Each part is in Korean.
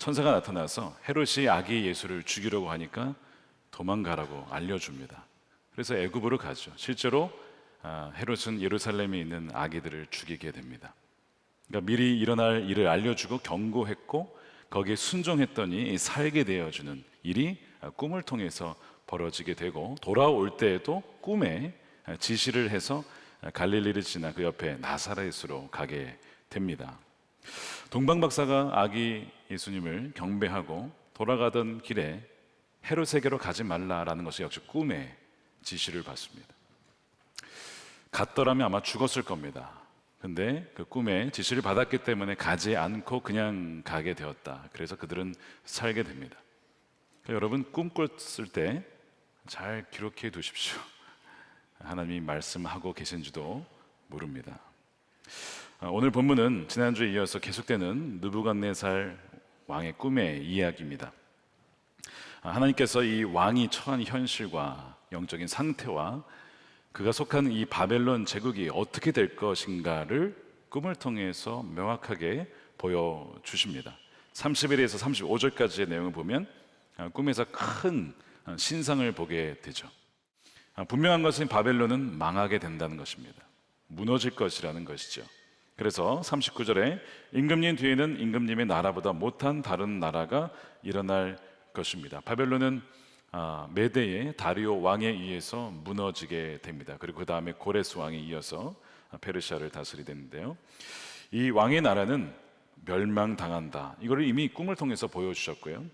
천사가 나타나서 헤롯이 아기 예수를 죽이려고 하니까 도망가라고 알려줍니다. 그래서 애굽으로 가죠. 실제로 헤롯은 예루살렘에 있는 아기들을 죽이게 됩니다. 그러니까 미리 일어날 일을 알려주고 경고했고 거기에 순종했더니 살게 되어주는 일이 꿈을 통해서 벌어지게 되고, 돌아올 때에도 꿈에 지시를 해서 갈릴리를 지나 그 옆에 나사렛으로 가게 됩니다. 동방 박사가 아기 예수님을 경배하고 돌아가던 길에 헤롯에게로 가지 말라라는 것이 역시 꿈에 지시를 받습니다. 갔더라면 아마 죽었을 겁니다. 근데 그 꿈에 지시를 받았기 때문에 가지 않고 그냥 가게 되었다. 그래서 그들은 살게 됩니다. 그러니까 여러분, 꿈 꿨을 때 잘 기록해 두십시오. 하나님이 말씀하고 계신지도 모릅니다. 오늘 본문은 지난주에 이어서 계속되는 느부갓네살 왕의 꿈의 이야기입니다. 하나님께서 이 왕이 처한 현실과 영적인 상태와 그가 속한 이 바벨론 제국이 어떻게 될 것인가를 꿈을 통해서 명확하게 보여주십니다. 31에서 35절까지의 내용을 보면 꿈에서 큰 신상을 보게 되죠. 분명한 것은 바벨론은 망하게 된다는 것입니다. 무너질 것이라는 것이죠. 그래서 39절에 임금님 뒤에는 임금님의 나라보다 못한 다른 나라가 일어날 것입니다. 바벨론은 메대의 다리오 왕에 의해서 무너지게 됩니다. 그리고 그 다음에 고레스 왕에 이어서 페르시아를 다스리는데요, 이 왕의 나라는 멸망당한다. 이걸 이미 꿈을 통해서 보여주셨고요.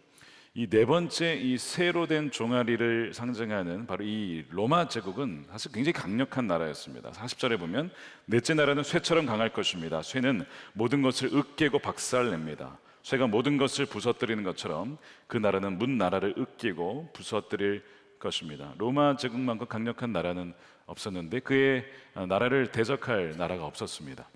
이 네 번째, 이 쇠로 된 종아리를 상징하는 바로 이 로마 제국은 사실 굉장히 강력한 나라였습니다. 40절에 보면 넷째 나라는 쇠처럼 강할 것입니다. 쇠는 모든 것을 으깨고 박살냅니다. 쇠가 모든 것을 부서뜨리는 것처럼 그 나라는 문 나라를 으깨고 부서뜨릴 것입니다. 로마 제국만큼 강력한 나라는 없었는데 그의 나라를 대적할 나라가 없었습니다.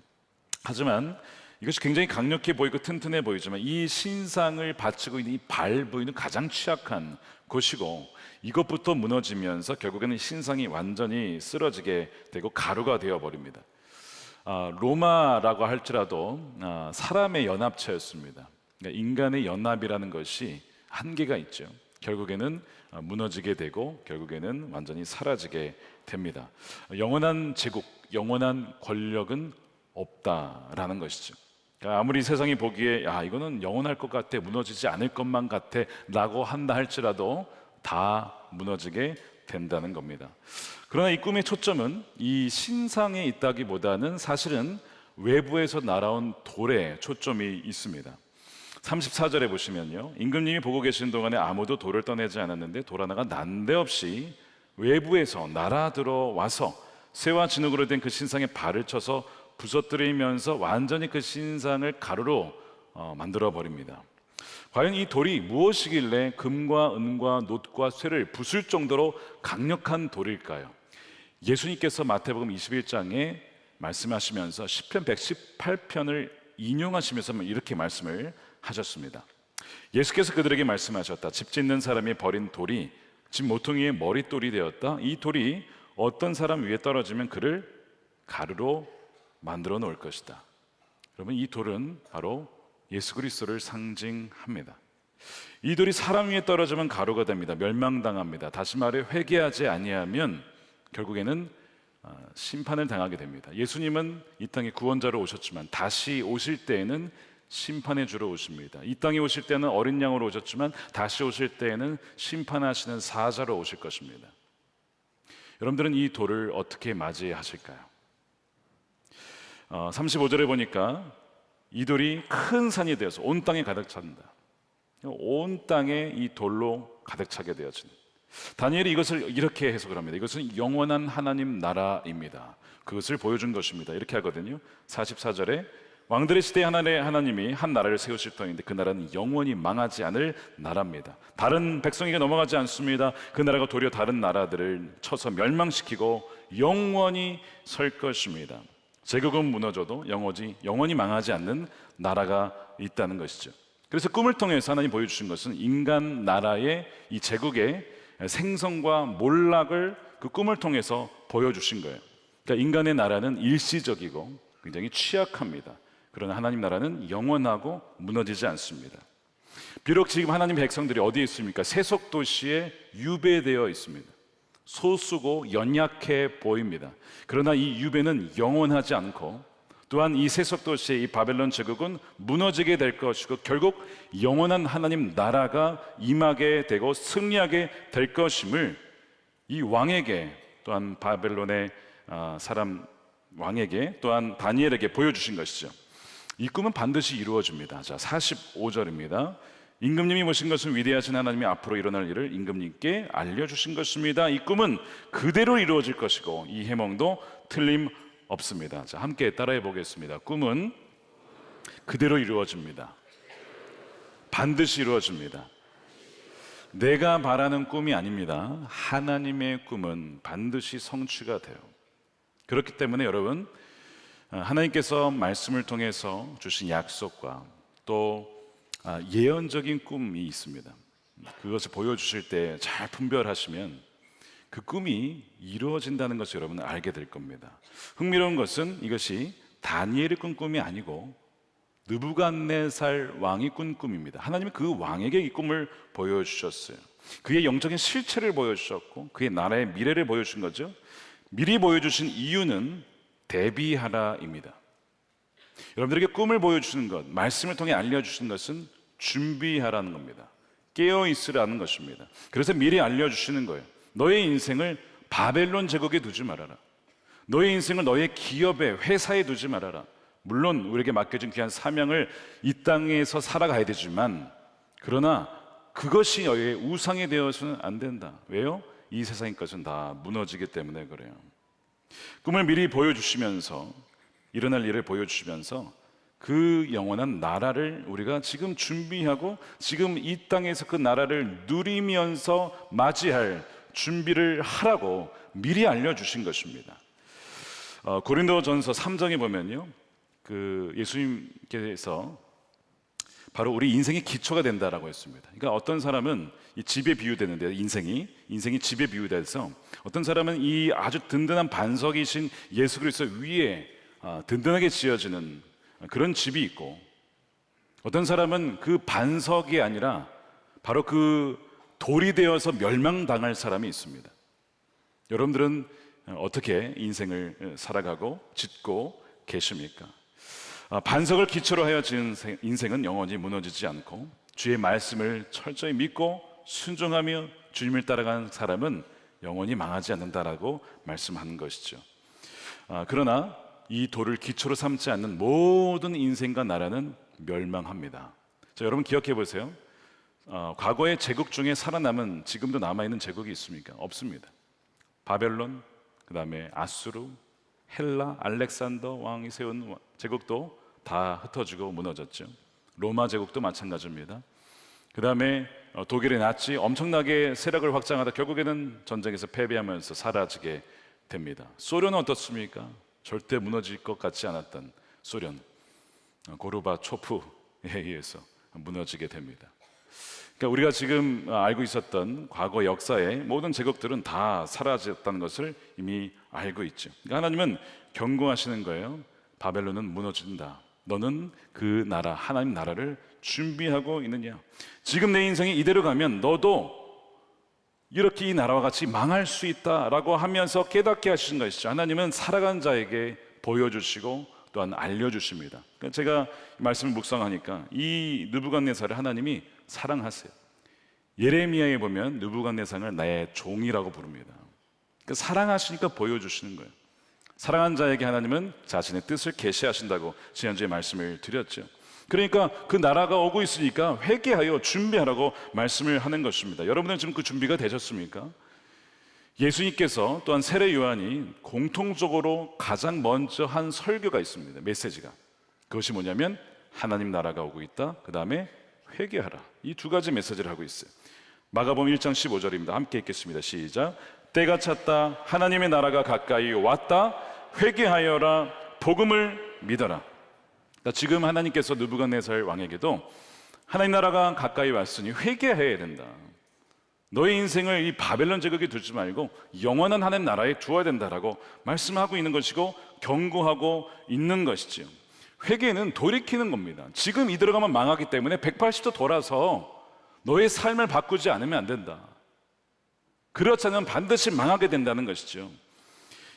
하지만 이것이 굉장히 강력해 보이고 튼튼해 보이지만 이 신상을 바치고 있는 이 발 부위는 가장 취약한 곳이고, 이것부터 무너지면서 결국에는 신상이 완전히 쓰러지게 되고 가루가 되어버립니다. 로마라고 할지라도 사람의 연합체였습니다. 그러니까 인간의 연합이라는 것이 한계가 있죠. 결국에는 무너지게 되고 결국에는 완전히 사라지게 됩니다. 영원한 제국, 영원한 권력은 없다라는 것이죠. 그러니까 아무리 세상이 보기에 이거는 영원할 것 같아, 무너지지 않을 것만 같아 라고 한다 할지라도 다 무너지게 된다는 겁니다. 그러나 이 꿈의 초점은 이 신상에 있다기보다는 사실은 외부에서 날아온 돌에 초점이 있습니다. 34절에 보시면요, 임금님이 보고 계신 동안에 아무도 돌을 떠내지 않았는데 돌 하나가 난데없이 외부에서 날아들어와서 쇠와 진흙으로 된 그 신상에 발을 쳐서 부서뜨리면서 완전히 그 신상을 가루로 만들어 버립니다. 과연 이 돌이 무엇이길래 금과 은과 놋과 쇠를 부술 정도로 강력한 돌일까요? 예수님께서 마태복음 21장에 말씀하시면서 시편 118편을 인용하시면서 이렇게 말씀을 하셨습니다. 예수께서 그들에게 말씀하셨다. 집 짓는 사람이 버린 돌이 집 모퉁이의 머릿돌이 되었다. 이 돌이 어떤 사람 위에 떨어지면 그를 가루로 만들어 놓을 것이다. 여러분, 이 돌은 바로 예수 그리스도를 상징합니다. 이 돌이 사람 위에 떨어지면 가루가 됩니다. 멸망당합니다. 다시 말해 회개하지 아니하면 결국에는 심판을 당하게 됩니다. 예수님은 이 땅에 구원자로 오셨지만 다시 오실 때에는 심판의 주로 오십니다. 이 땅에 오실 때는 어린 양으로 오셨지만 다시 오실 때에는 심판하시는 사자로 오실 것입니다. 여러분들은 이 돌을 어떻게 맞이하실까요? 35절에 보니까 이 돌이 큰 산이 되어서 온 땅에 가득 찬다. 온 땅에 이 돌로 가득 차게 되어진, 다니엘이 이것을 이렇게 해석을 합니다. 이것은 영원한 하나님 나라입니다. 그것을 보여준 것입니다. 이렇게 하거든요. 44절에 왕들의 시대에 하나님이 한 나라를 세우실 터인데 그 나라는 영원히 망하지 않을 나라입니다. 다른 백성에게 넘어가지 않습니다. 그 나라가 도리어 다른 나라들을 쳐서 멸망시키고 영원히 설 것입니다. 제국은 무너져도 영원히 망하지 않는 나라가 있다는 것이죠. 그래서 꿈을 통해서 하나님 보여주신 것은 인간 나라의 이 제국의 생성과 몰락을 그 꿈을 통해서 보여주신 거예요. 그러니까 인간의 나라는 일시적이고 굉장히 취약합니다. 그러나 하나님 나라는 영원하고 무너지지 않습니다. 비록 지금 하나님 백성들이 어디에 있습니까? 세속 도시에 유배되어 있습니다. 소수고 연약해 보입니다. 그러나 이 유배는 영원하지 않고, 또한 이 세속 도시의 이 바벨론 제국은 무너지게 될 것이고, 결국 영원한 하나님 나라가 임하게 되고 승리하게 될 것임을 이 왕에게, 또한 바벨론의 사람 왕에게, 또한 다니엘에게 보여주신 것이죠. 이 꿈은 반드시 이루어집니다. 자, 45절입니다. 임금님이 모신 것은 위대하신 하나님이 앞으로 일어날 일을 임금님께 알려주신 것입니다. 이 꿈은 그대로 이루어질 것이고 이 해몽도 틀림없습니다. 자, 함께 따라해 보겠습니다. 꿈은 그대로 이루어집니다. 반드시 이루어집니다. 내가 바라는 꿈이 아닙니다. 하나님의 꿈은 반드시 성취가 돼요. 그렇기 때문에 여러분, 하나님께서 말씀을 통해서 주신 약속과 또 예언적인 꿈이 있습니다. 그것을 보여주실 때 잘 분별하시면 그 꿈이 이루어진다는 것을 여러분은 알게 될 겁니다. 흥미로운 것은 이것이 다니엘이 꾼 꿈이 아니고 느부갓네살 왕이 꾼 꿈입니다. 하나님은 그 왕에게 이 꿈을 보여주셨어요. 그의 영적인 실체를 보여주셨고 그의 나라의 미래를 보여주신 거죠. 미리 보여주신 이유는 대비하라입니다. 여러분들에게 꿈을 보여주는 것, 말씀을 통해 알려주시는 것은 준비하라는 겁니다. 깨어있으라는 것입니다. 그래서 미리 알려주시는 거예요. 너의 인생을 바벨론 제국에 두지 말아라. 너의 인생을 너의 기업에, 회사에 두지 말아라. 물론 우리에게 맡겨진 귀한 사명을 이 땅에서 살아가야 되지만, 그러나 그것이 너의 우상이 되어서는 안 된다. 왜요? 이 세상의 것은 다 무너지기 때문에 그래요. 꿈을 미리 보여주시면서, 일어날 일을 보여주시면서 그 영원한 나라를 우리가 지금 준비하고 지금 이 땅에서 그 나라를 누리면서 맞이할 준비를 하라고 미리 알려주신 것입니다. 고린도전서 3장에 보면요, 그 예수님께서 바로 우리 인생의 기초가 된다라고 했습니다. 그러니까 어떤 사람은 이 집에 비유되는데, 인생이 집에 비유돼서 어떤 사람은 이 아주 든든한 반석이신 예수 그리스도 위에 든든하게 지어지는 그런 집이 있고, 어떤 사람은 그 반석이 아니라 바로 그 돌이 되어서 멸망당할 사람이 있습니다. 여러분들은 어떻게 인생을 살아가고 짓고 계십니까? 반석을 기초로 하여 지은 인생은 영원히 무너지지 않고 주의 말씀을 철저히 믿고 순종하며 주님을 따라가는 사람은 영원히 망하지 않는다라고 말씀하는 것이죠. 그러나 이 돌을 기초로 삼지 않는 모든 인생과 나라는 멸망합니다. 자, 여러분 기억해 보세요. 과거의 제국 중에 살아남은, 지금도 남아있는 제국이 있습니까? 없습니다. 바벨론, 그 다음에 아수르, 헬라, 알렉산더 왕이 세운 제국도 다 흩어지고 무너졌죠. 로마 제국도 마찬가지입니다. 그 다음에 독일의 나치 엄청나게 세력을 확장하다 결국에는 전쟁에서 패배하면서 사라지게 됩니다. 소련은 어떻습니까? 절대 무너질 것 같지 않았던 소련, 고르바초프에 의해서 무너지게 됩니다. 그러니까 우리가 지금 알고 있었던 과거 역사의 모든 제국들은 다 사라졌다는 것을 이미 알고 있죠. 그러니까 하나님은 경고하시는 거예요. 바벨론은 무너진다. 너는 그 나라, 하나님 나라를 준비하고 있느냐? 지금 내 인생이 이대로 가면 너도 이렇게 이 나라와 같이 망할 수 있다라고 하면서 깨닫게 하시는 것이죠. 하나님은 살아간 자에게 보여주시고 또한 알려주십니다. 그러니까 제가 말씀을 묵상하니까 이 느부갓네살을 하나님이 사랑하세요. 예레미야에 보면 느부갓네살을 나의 종이라고 부릅니다. 그러니까 사랑하시니까 보여주시는 거예요. 사랑한 자에게 하나님은 자신의 뜻을 계시하신다고 지난주에 말씀을 드렸죠. 그러니까 그 나라가 오고 있으니까 회개하여 준비하라고 말씀을 하는 것입니다. 여러분은 지금 그 준비가 되셨습니까? 예수님께서 또한 세례 요한이 공통적으로 가장 먼저 한 설교가 있습니다. 메시지가. 그것이 뭐냐면 하나님 나라가 오고 있다. 그 다음에 회개하라. 이 두 가지 메시지를 하고 있어요. 마가복음 1장 15절입니다. 함께 읽겠습니다. 시작. 때가 찼다. 하나님의 나라가 가까이 왔다. 회개하여라. 복음을 믿어라. 지금 하나님께서 느부갓네살 왕에게도 하나님 나라가 가까이 왔으니 회개해야 된다. 너의 인생을 이 바벨론 제국에 두지 말고 영원한 하나님 나라에 두어야 된다라고 말씀하고 있는 것이고 경고하고 있는 것이지요. 회개는 돌이키는 겁니다. 지금 이대로 가면 망하기 때문에 180도 돌아서 너의 삶을 바꾸지 않으면 안 된다. 그렇지 않으면 반드시 망하게 된다는 것이죠.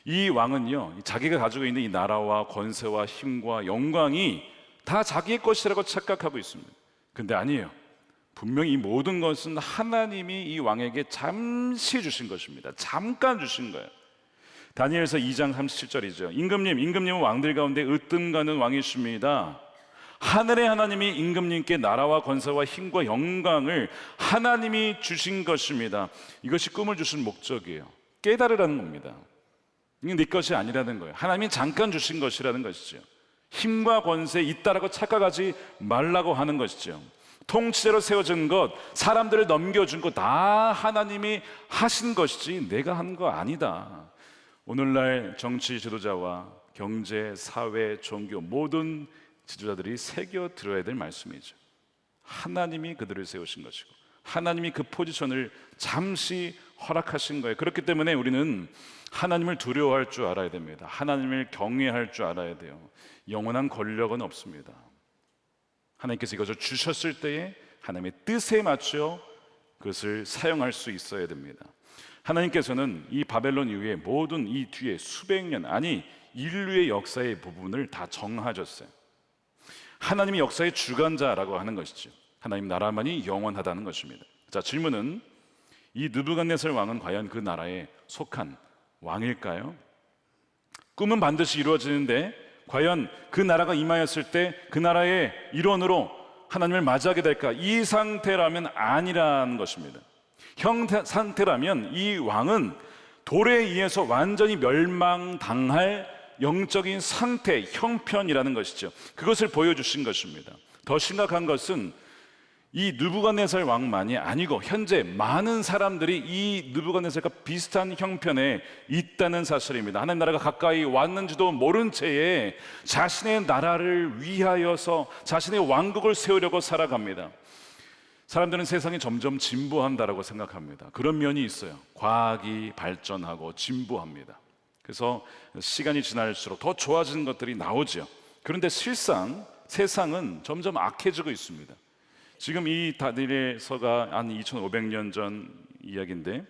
이 왕은요, 자기가 가지고 있는 이 나라와 권세와 힘과 영광이 다 자기의 것이라고 착각하고 있습니다. 근데 아니에요. 분명히 이 모든 것은 하나님이 이 왕에게 잠시 주신 것입니다. 잠깐 주신 거예요. 다니엘서 2장 37절이죠. 임금님은 왕들 가운데 으뜸가는 왕이십니다. 하늘의 하나님이 임금님께 나라와 권세와 힘과 영광을 하나님이 주신 것입니다. 이것이 꿈을 주신 목적이에요. 깨달으라는 겁니다. 이게 네 것이 아니라는 거예요. 하나님이 잠깐 주신 것이라는 것이죠. 힘과 권세에 있다라고 착각하지 말라고 하는 것이죠. 통치자로 세워진 것, 사람들을 넘겨준 것 다 하나님이 하신 것이지 내가 한 거 아니다. 오늘날 정치 지도자와 경제, 사회, 종교 모든 지도자들이 새겨 들어야 될 말씀이죠. 하나님이 그들을 세우신 것이고 하나님이 그 포지션을 잠시 허락하신 거예요. 그렇기 때문에 우리는 하나님을 두려워할 줄 알아야 됩니다. 하나님을 경외할 줄 알아야 돼요. 영원한 권력은 없습니다. 하나님께서 이것을 주셨을 때에 하나님의 뜻에 맞춰 그것을 사용할 수 있어야 됩니다. 하나님께서는 이 바벨론 이후에 모든 이 뒤에 수백 년, 아니 인류의 역사의 부분을 다 정하셨어요. 하나님이 역사의 주관자라고 하는 것이죠. 하나님 나라만이 영원하다는 것입니다. 자, 질문은 이 느부갓네살 왕은 과연 그 나라에 속한 왕일까요? 꿈은 반드시 이루어지는데 과연 그 나라가 임하였을 때 그 나라의 일원으로 하나님을 맞이하게 될까? 이 상태라면 아니라는 것입니다. 상태라면 이 왕은 돌에 의해서 완전히 멸망당할 영적인 상태, 형편이라는 것이죠. 그것을 보여주신 것입니다. 더 심각한 것은 이 느부갓네살 왕만이 아니고 현재 많은 사람들이 이 느부갓네살과 비슷한 형편에 있다는 사실입니다. 하나님 나라가 가까이 왔는지도 모른 채에 자신의 나라를 위하여서 자신의 왕국을 세우려고 살아갑니다. 사람들은 세상이 점점 진보한다라고 생각합니다. 그런 면이 있어요. 과학이 발전하고 진보합니다. 그래서 시간이 지날수록 더 좋아지는 것들이 나오죠. 그런데 실상 세상은 점점 악해지고 있습니다. 지금 이 다니엘서가 한 2500년 전 이야기인데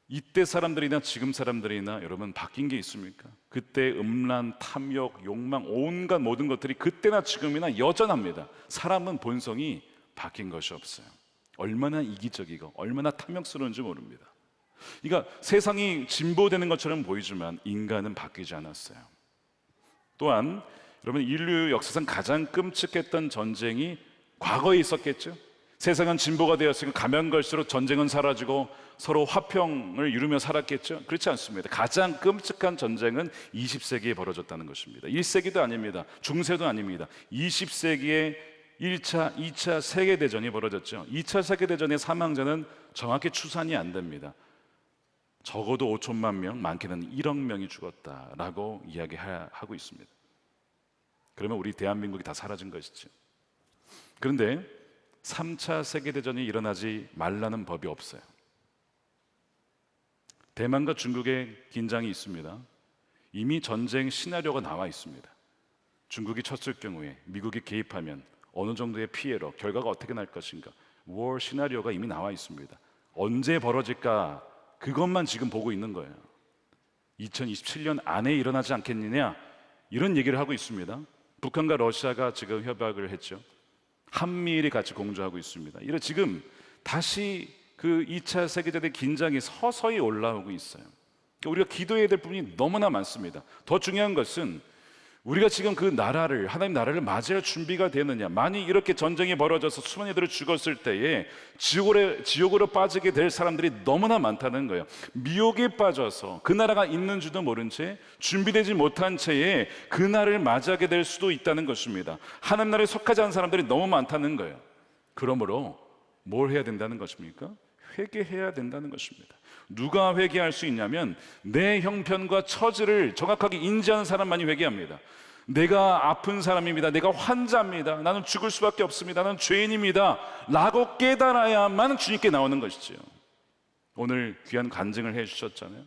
이때 사람들이나 지금 사람들이나 여러분 바뀐 게 있습니까? 그때 음란, 탐욕, 욕망 온갖 모든 것들이 그때나 지금이나 여전합니다. 사람은 본성이 바뀐 것이 없어요. 얼마나 이기적이고 얼마나 탐욕스러운지 모릅니다. 그러니까 세상이 진보되는 것처럼 보이지만 인간은 바뀌지 않았어요. 또한 여러분 인류 역사상 가장 끔찍했던 전쟁이 과거에 있었겠죠. 세상은 진보가 되었으니까 가면 갈수록 전쟁은 사라지고 서로 화평을 이루며 살았겠죠. 그렇지 않습니다. 가장 끔찍한 전쟁은 20세기에 벌어졌다는 것입니다. 1세기도 아닙니다. 중세도 아닙니다. 20세기에 1차, 2차 세계대전이 벌어졌죠. 2차 세계대전의 사망자는 정확히 추산이 안 됩니다. 적어도 5천만 명, 많게는 1억 명이 죽었다라고 이야기하고 있습니다. 그러면 우리 대한민국이 다 사라진 것이죠. 그런데 3차 세계대전이 일어나지 말라는 법이 없어요. 대만과 중국의 긴장이 있습니다. 이미 전쟁 시나리오가 나와 있습니다. 중국이 쳤을 경우에 미국이 개입하면 어느 정도의 피해로 결과가 어떻게 날 것인가, 워 시나리오가 이미 나와 있습니다. 언제 벌어질까 그것만 지금 보고 있는 거예요. 2027년 안에 일어나지 않겠느냐 이런 얘기를 하고 있습니다. 북한과 러시아가 지금 협약을 했죠. 한미일이 같이 공조하고 있습니다. 이래 지금 다시 그 2차 세계대전의 긴장이 서서히 올라오고 있어요. 우리가 기도해야 될 부분이 너무나 많습니다. 더 중요한 것은 우리가 지금 그 나라를, 하나님 나라를 맞이할 준비가 되느냐. 만약 이렇게 전쟁이 벌어져서 수많은 이들을 죽었을 때에 지옥으로 빠지게 될 사람들이 너무나 많다는 거예요. 미혹에 빠져서 그 나라가 있는 줄도 모른 채 준비되지 못한 채에 그 나라를 맞이하게 될 수도 있다는 것입니다. 하나님 나라에 속하지 않은 사람들이 너무 많다는 거예요. 그러므로 뭘 해야 된다는 것입니까? 회개해야 된다는 것입니다. 누가 회개할 수 있냐면 내 형편과 처지를 정확하게 인지하는 사람만이 회개합니다. 내가 아픈 사람입니다. 내가 환자입니다. 나는 죽을 수밖에 없습니다. 나는 죄인입니다 라고 깨달아야만 주님께 나오는 것이죠. 오늘 귀한 간증을 해주셨잖아요.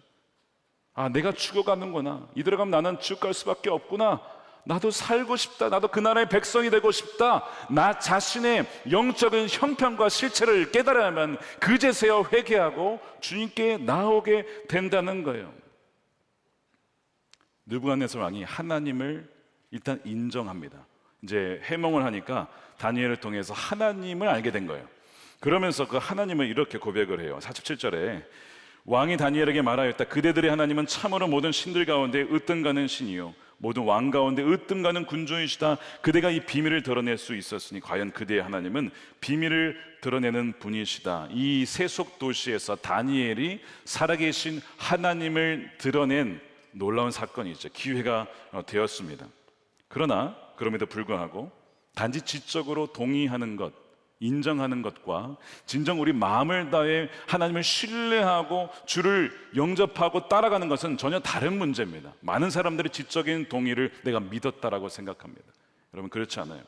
아, 내가 죽어가는구나. 이대로 가면 나는 죽을 수밖에 없구나. 나도 살고 싶다. 나도 그 나라의 백성이 되고 싶다. 나 자신의 영적인 형편과 실체를 깨달아야만 그제서야 회개하고 주님께 나오게 된다는 거예요. 느부갓네살 왕이 하나님을 일단 인정합니다. 이제 해몽을 하니까 다니엘을 통해서 하나님을 알게 된 거예요. 그러면서 그 하나님을 이렇게 고백을 해요. 47절에 왕이 다니엘에게 말하였다. 그대들의 하나님은 참으로 모든 신들 가운데 으뜸가는 신이요 모든 왕 가운데 으뜸가는 군주이시다. 그대가 이 비밀을 드러낼 수 있었으니 과연 그대의 하나님은 비밀을 드러내는 분이시다. 이 세속 도시에서 다니엘이 살아계신 하나님을 드러낸 놀라운 사건이죠. 기회가 되었습니다. 그러나 그럼에도 불구하고 단지 지적으로 동의하는 것, 인정하는 것과 진정 우리 마음을 다해 하나님을 신뢰하고 주를 영접하고 따라가는 것은 전혀 다른 문제입니다. 많은 사람들이 지적인 동의를 내가 믿었다라고 생각합니다. 여러분 그렇지 않아요.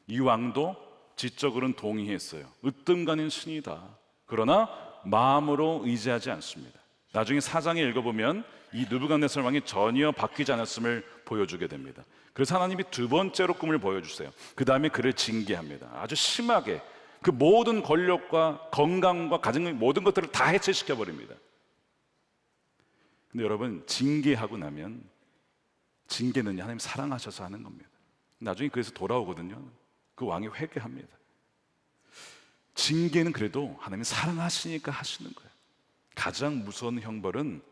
이 왕도 지적으로는 동의했어요. 으뜸가는 신이다. 그러나 마음으로 의지하지 않습니다. 나중에 사장에 읽어보면 이 느부갓네살 왕이 전혀 바뀌지 않았음을 보여주게 됩니다. 그래서 하나님이 두 번째로 꿈을 보여주세요. 그 다음에 그를 징계합니다. 아주 심하게 그 모든 권력과 건강과 가정의 모든 것들을 다 해체시켜 버립니다. 근데 여러분 징계하고 나면 징계는 하나님 사랑하셔서 하는 겁니다. 나중에 그래서 돌아오거든요. 그 왕이 회개합니다. 징계는 그래도 하나님이 사랑하시니까 하시는 거예요. 가장 무서운 형벌은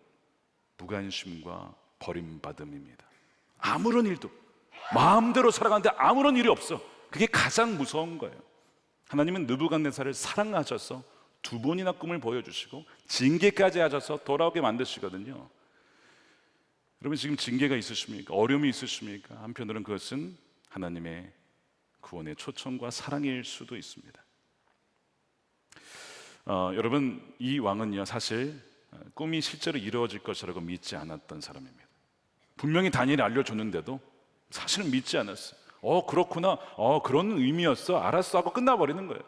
무관심과 버림받음입니다. 아무런 일도 마음대로 살아가는데 아무런 일이 없어. 그게 가장 무서운 거예요. 하나님은 느부갓네살을 사랑하셔서 두 번이나 꿈을 보여주시고 징계까지 하셔서 돌아오게 만드시거든요. 여러분 지금 징계가 있으십니까? 어려움이 있으십니까? 한편으로는 그것은 하나님의 구원의 초청과 사랑일 수도 있습니다. 여러분 이 왕은요 사실 꿈이 실제로 이루어질 것이라고 믿지 않았던 사람입니다. 분명히 다니엘이 알려줬는데도 사실은 믿지 않았어요. 그렇구나. 그런 의미였어. 알았어 하고 끝나버리는 거예요.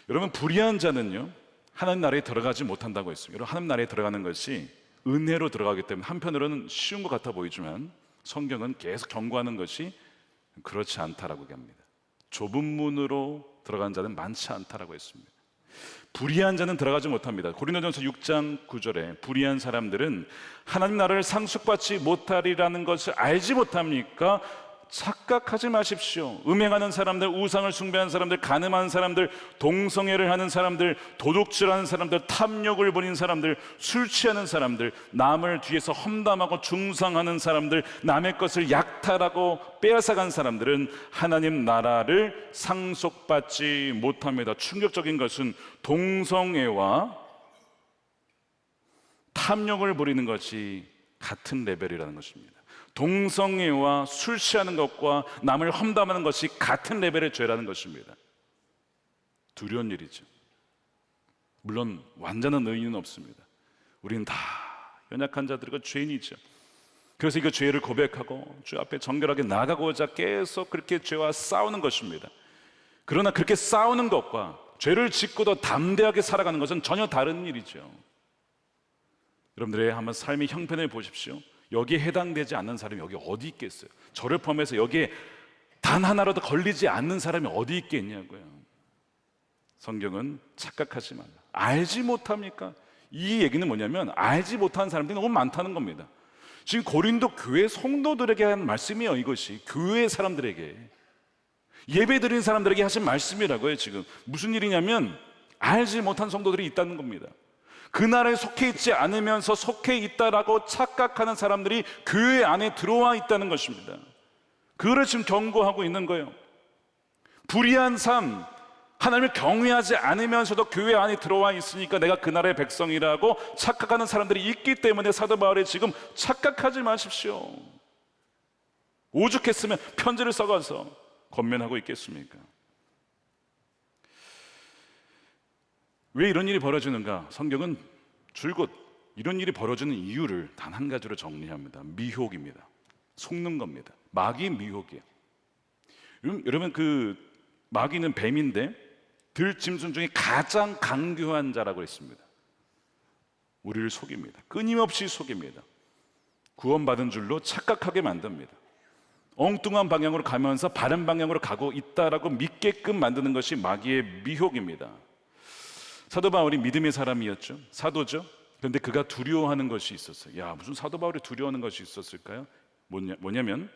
여러분 불의한 자는요 하나님 나라에 들어가지 못한다고 했습니다. 여러분 하나님 나라에 들어가는 것이 은혜로 들어가기 때문에 한편으로는 쉬운 것 같아 보이지만 성경은 계속 경고하는 것이 그렇지 않다라고 얘기합니다. 좁은 문으로 들어간 자는 많지 않다라고 했습니다. 불의한 자는 들어가지 못합니다. 고린도전서 6장 9절에 불의한 사람들은 하나님 나라를 상속받지 못하리라는 것을 알지 못합니까? 착각하지 마십시오. 음행하는 사람들, 우상을 숭배하는 사람들, 간음하는 사람들, 동성애를 하는 사람들, 도둑질하는 사람들, 탐욕을 부리는 사람들, 술 취하는 사람들, 남을 뒤에서 험담하고 중상하는 사람들, 남의 것을 약탈하고 빼앗아간 사람들은 하나님 나라를 상속받지 못합니다. 충격적인 것은 동성애와 탐욕을 부리는 것이 같은 레벨이라는 것입니다. 동성애와 술 취하는 것과 남을 험담하는 것이 같은 레벨의 죄라는 것입니다. 두려운 일이죠. 물론 완전한 의인은 없습니다. 우리는 다 연약한 자들과 죄인이죠. 그래서 그 죄를 고백하고 주 앞에 정결하게 나가고자 계속 그렇게 죄와 싸우는 것입니다. 그러나 그렇게 싸우는 것과 죄를 짓고도 담대하게 살아가는 것은 전혀 다른 일이죠. 여러분들의 한번 삶의 형편을 보십시오. 여기에 해당되지 않는 사람이 여기 어디 있겠어요? 저를 포함해서 여기에 단 하나라도 걸리지 않는 사람이 어디 있겠냐고요. 성경은 착각하지 말라. 알지 못합니까? 이 얘기는 뭐냐면 알지 못하는 사람들이 너무 많다는 겁니다. 지금 고린도 교회 성도들에게 한 말씀이에요. 이것이 교회 사람들에게 예배 드리는 사람들에게 하신 말씀이라고요. 지금 무슨 일이냐면 알지 못한 성도들이 있다는 겁니다. 그 나라에 속해 있지 않으면서 속해 있다라고 착각하는 사람들이 교회 안에 들어와 있다는 것입니다. 그거를 지금 경고하고 있는 거예요. 불의한 삶, 하나님을 경외하지 않으면서도 교회 안에 들어와 있으니까 내가 그 나라의 백성이라고 착각하는 사람들이 있기 때문에 사도 바울이 지금 착각하지 마십시오. 오죽했으면 편지를 써가서 권면하고 있겠습니까? 왜 이런 일이 벌어지는가? 성경은 줄곧 이런 일이 벌어지는 이유를 단 한 가지로 정리합니다. 미혹입니다. 속는 겁니다. 마귀의 미혹이에요. 여러분 그 마귀는 뱀인데 들짐승 중에 가장 강교한 자라고 했습니다. 우리를 속입니다. 끊임없이 속입니다. 구원받은 줄로 착각하게 만듭니다. 엉뚱한 방향으로 가면서 바른 방향으로 가고 있다라고 믿게끔 만드는 것이 마귀의 미혹입니다. 사도 바울이 믿음의 사람이었죠. 사도죠. 그런데 그가 두려워하는 것이 있었어요. 야, 무슨 사도 바울이 두려워하는 것이 있었을까요? 뭐냐면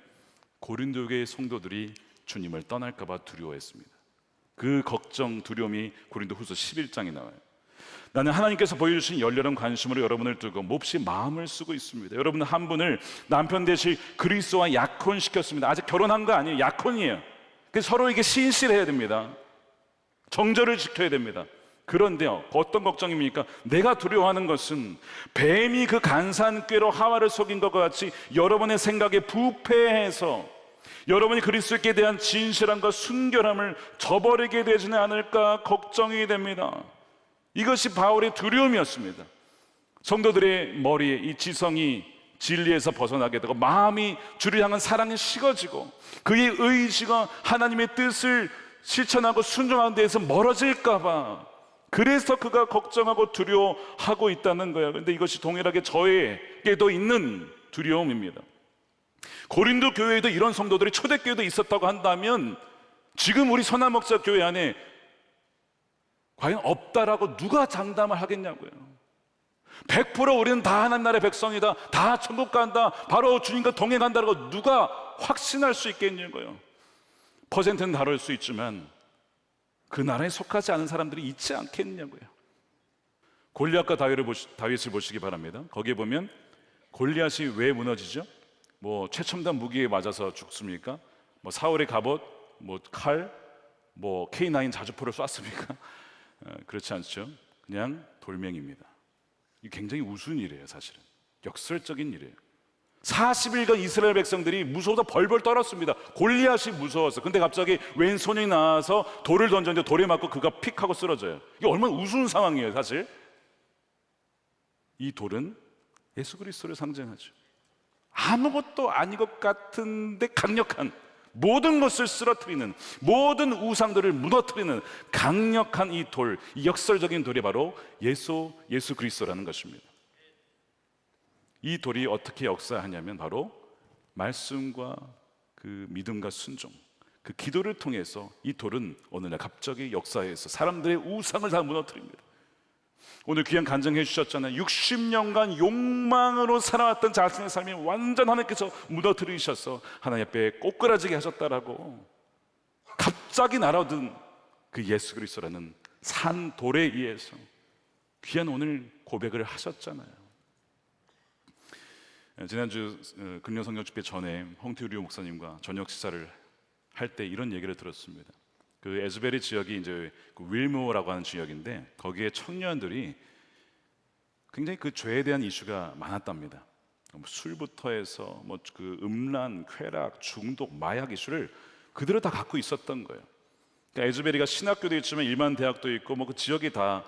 고린도 교회의 성도들이 주님을 떠날까 봐 두려워했습니다. 그 걱정, 두려움이 고린도후서 11장에 나와요. 나는 하나님께서 보여주신 열렬한 관심으로 여러분을 두고 몹시 마음을 쓰고 있습니다. 여러분 한 분을 남편 되실 그리스도와 약혼시켰습니다. 아직 결혼한 거 아니에요. 약혼이에요. 그래서 서로에게 신실해야 됩니다. 정절을 지켜야 됩니다. 그런데요, 어떤 걱정입니까? 내가 두려워하는 것은 뱀이 그 간사한 꾀로 하와를 속인 것과 같이 여러분의 생각에 부패해서 여러분이 그리스도께 대한 진실함과 순결함을 저버리게 되지는 않을까 걱정이 됩니다. 이것이 바울의 두려움이었습니다. 성도들의 머리에 이 지성이 진리에서 벗어나게 되고 마음이 주를 향한 사랑이 식어지고 그의 의지가 하나님의 뜻을 실천하고 순종하는 데에서 멀어질까 봐, 그래서 그가 걱정하고 두려워하고 있다는 거예요. 그런데 이것이 동일하게 저에게도 있는 두려움입니다. 고린도 교회에도 이런 성도들이 초대교회도 있었다고 한다면 지금 우리 선한 목자 교회 안에 과연 없다라고 누가 장담을 하겠냐고요. 100% 우리는 다 하나님 나라의 백성이다, 다 천국 간다, 바로 주님과 동행한다라고 누가 확신할 수 있겠냐고요. 퍼센트는 다를 수 있지만 그 나라에 속하지 않은 사람들이 있지 않겠냐고요. 골리앗과 다윗을 보시기 바랍니다. 거기에 보면 골리앗이 왜 무너지죠? 뭐 최첨단 무기에 맞아서 죽습니까? 뭐 사울의 갑옷, 뭐 칼, 뭐 K9 자주포를 쐈습니까? 그렇지 않죠. 그냥 돌멩이입니다. 이게 굉장히 우스운 일이에요. 사실은 역설적인 일이에요. 40일간 이스라엘 백성들이 무서워서 벌벌 떨었습니다. 골리앗이 무서워서. 근데 갑자기 웬 소년이 나와서 돌을 던졌는데 돌에 맞고 그가 픽 하고 쓰러져요. 이게 얼마나 우스운 상황이에요. 사실 이 돌은 예수 그리스도를 상징하죠. 아무것도 아닌 것 같은데 강력한, 모든 것을 쓰러뜨리는, 모든 우상들을 무너뜨리는 강력한 이 돌, 이 역설적인 돌이 바로 예수 그리스도라는 것입니다. 이 돌이 어떻게 역사하냐면 바로 말씀과 그 믿음과 순종, 그 기도를 통해서 이 돌은 어느 날 갑자기 역사해서 사람들의 우상을 다 무너뜨립니다. 오늘 귀한 간증해 주셨잖아요. 60년간 욕망으로 살아왔던 자신의 삶이 완전 하나님께서 무너뜨리셔서 하나님 앞에 꼬꾸라지게 하셨다라고 갑자기 날아든 그 예수 그리스도라는 산 돌에 의해서 귀한 오늘 고백을 하셨잖아요. 지난주 금요 성경 집회 전에 홍태우리 목사님과 저녁 식사를 할 때 이런 얘기를 들었습니다. 그 에즈베리 지역이 이제 그 윌모라고 하는 지역인데 거기에 청년들이 굉장히 그 죄에 대한 이슈가 많았답니다. 술부터 해서 뭐 그 음란, 쾌락, 중독, 마약 이슈를 그대로 다 갖고 있었던 거예요. 그러니까 에즈베리가 신학교도 있지만 일반 대학도 있고 뭐 그 지역이 다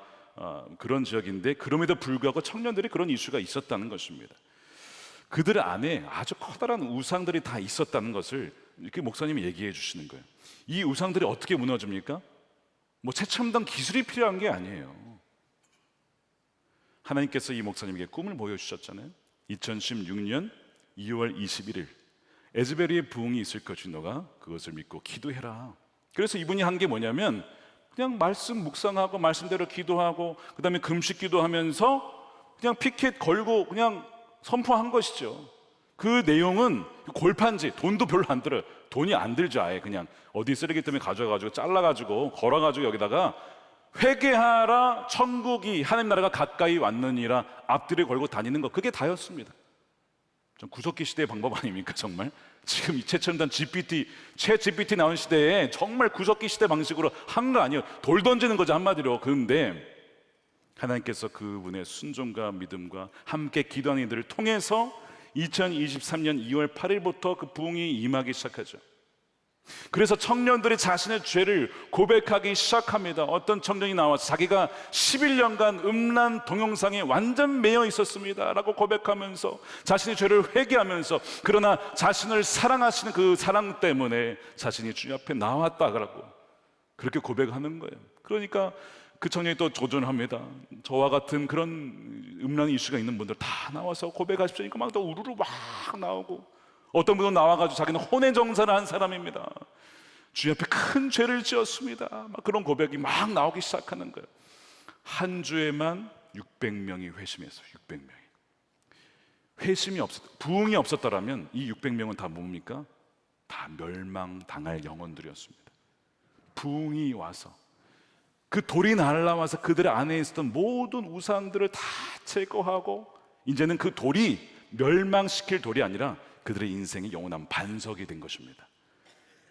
그런 지역인데 그럼에도 불구하고 청년들이 그런 이슈가 있었다는 것입니다. 그들 안에 아주 커다란 우상들이 다 있었다는 것을 이렇게 목사님이 얘기해 주시는 거예요. 이 우상들이 어떻게 무너집니까? 뭐 최첨단 기술이 필요한 게 아니에요. 하나님께서 이 목사님에게 꿈을 보여주셨잖아요. 2016년 2월 21일 에즈베리의 부흥이 있을 것이 너가 그것을 믿고 기도해라. 그래서 이분이 한 게 뭐냐면 그냥 말씀 묵상하고 말씀대로 기도하고 그 다음에 금식 기도하면서 그냥 피켓 걸고 그냥 선포한 것이죠. 그 내용은 골판지, 돈도 별로 안 들어요. 돈이 안 들죠. 아예 그냥 어디 쓰레기통에 가져가지고 잘라가지고 걸어가지고 여기다가 회개하라, 천국이 하나님 나라가 가까이 왔느니라 앞뒤를 걸고 다니는 거, 그게 다였습니다. 좀 구석기 시대의 방법 아닙니까 정말? 지금 이 최첨단 GPT 나온 시대에 정말 구석기 시대 방식으로 한 거 아니에요. 돌 던지는 거죠 한마디로. 그런데 하나님께서 그분의 순종과 믿음과 함께 기도하는 이들을 통해서 2023년 2월 8일부터 그 부흥이 임하기 시작하죠. 그래서 청년들이 자신의 죄를 고백하기 시작합니다. 어떤 청년이 나와서 자기가 11년간 음란 동영상에 완전 매여 있었습니다 라고 고백하면서 자신의 죄를 회개하면서, 그러나 자신을 사랑하시는 그 사랑 때문에 자신이 주님 앞에 나왔다고 그렇게 고백하는 거예요. 그러니까 그 청년이 또 조전합니다. 저와 같은 그런 음란 이슈가 있는 분들 다 나와서 고백하십시오. 그러니까 막 또 우르르 막 나오고 어떤 분은 나와가지고 자기는 혼의 정사를 한 사람입니다. 주님 앞에 큰 죄를 지었습니다. 막 그런 고백이 막 나오기 시작하는 거예요. 한 주에만 600명이 회심했어요. 600명이. 부흥이 없었더라면 이 600명은 다 뭡니까? 다 멸망당할 영혼들이었습니다. 부흥이 와서 그 돌이 날아와서 그들 안에 있었던 모든 우상들을 다 제거하고 이제는 그 돌이 멸망시킬 돌이 아니라 그들의 인생의 영원한 반석이 된 것입니다.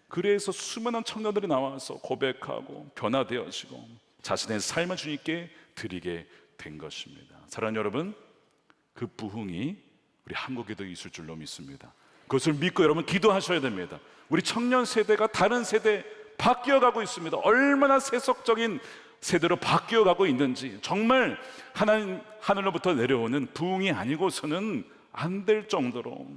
그래서 수많은 청년들이 나와서 고백하고 변화되어지고 자신의 삶을 주님께 드리게 된 것입니다. 사랑하는 여러분, 그 부흥이 우리 한국에도 있을 줄로 믿습니다. 그것을 믿고 여러분 기도하셔야 됩니다. 우리 청년 세대가 다른 세대 바뀌어가고 있습니다. 얼마나 세속적인 세대로 바뀌어가고 있는지, 정말 하나님 하늘로부터 내려오는 부흥이 아니고서는 안 될 정도로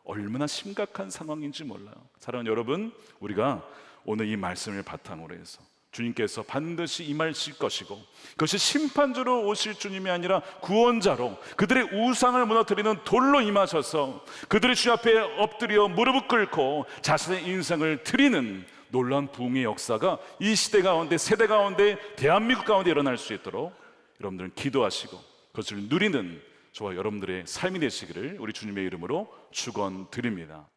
얼마나 심각한 상황인지 몰라요. 사랑하는 여러분, 우리가 오늘 이 말씀을 바탕으로 해서 주님께서 반드시 임하실 것이고 그것이 심판주로 오실 주님이 아니라 구원자로 그들의 우상을 무너뜨리는 돌로 임하셔서 그들의 주 앞에 엎드려 무릎을 꿇고 자신의 인생을 드리는 놀라운 부흥의 역사가 이 시대 가운데, 세대 가운데, 대한민국 가운데 일어날 수 있도록 여러분들은 기도하시고 그것을 누리는 저와 여러분들의 삶이 되시기를 우리 주님의 이름으로 축원드립니다.